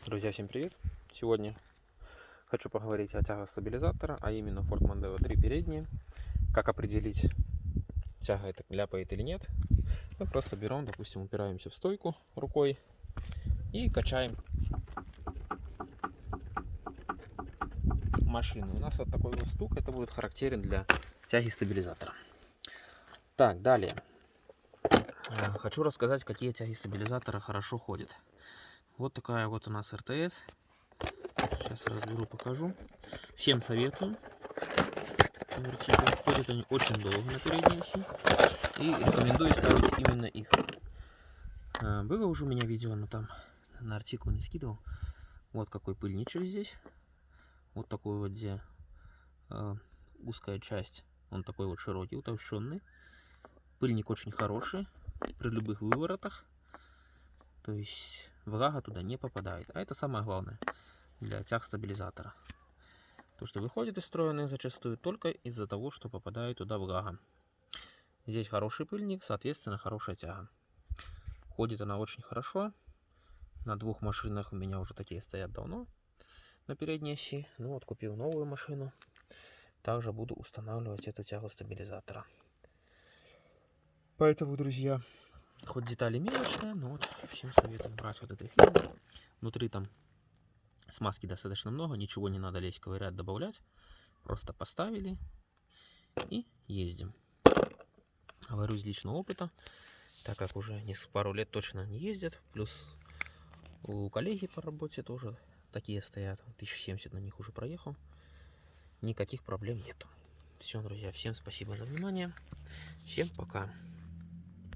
Друзья, всем привет! Сегодня хочу поговорить о тягах стабилизатора, а именно Ford Mondeo 3 передние. Как определить, тяга это ляпает или нет. Мы просто берем, допустим, упираемся в стойку рукой и качаем машину. У нас вот такой вот стук, это будет характерен для тяги стабилизатора. Так, далее. Хочу рассказать, какие тяги стабилизатора хорошо ходят. Вот такая вот у нас РТС. Сейчас разберу, покажу. Всем советую. Ходят они очень долго на передней оси. И рекомендую ставить именно их. Было уже у меня видео, но там на артикул не скидывал. Вот какой пыльничек здесь. Вот такой вот, где узкая часть. Он такой вот широкий, утолщенный. Пыльник очень хороший при любых выворотах. То есть влага туда не попадает. А это самое главное для тяг стабилизатора. То, что выходит из строя зачастую только из-за того, что попадает туда влага. Здесь хороший пыльник, соответственно, хорошая тяга. Ходит она очень хорошо. На двух машинах у меня уже такие стоят давно на передней оси. Ну вот, купил новую машину. Также буду устанавливать эту тягу стабилизатора. Поэтому, друзья, хоть детали мелочные, но вот всем советую брать вот этой фирмы. Внутри там смазки достаточно много, ничего не надо лезть, ковырять, добавлять. Просто поставили и ездим. Говорю из личного опыта, так как уже пару лет точно не ездят. Плюс у коллеги по работе тоже такие стоят. 1070 на них уже проехал. Никаких проблем нету. Все, друзья, всем спасибо за внимание. Всем пока.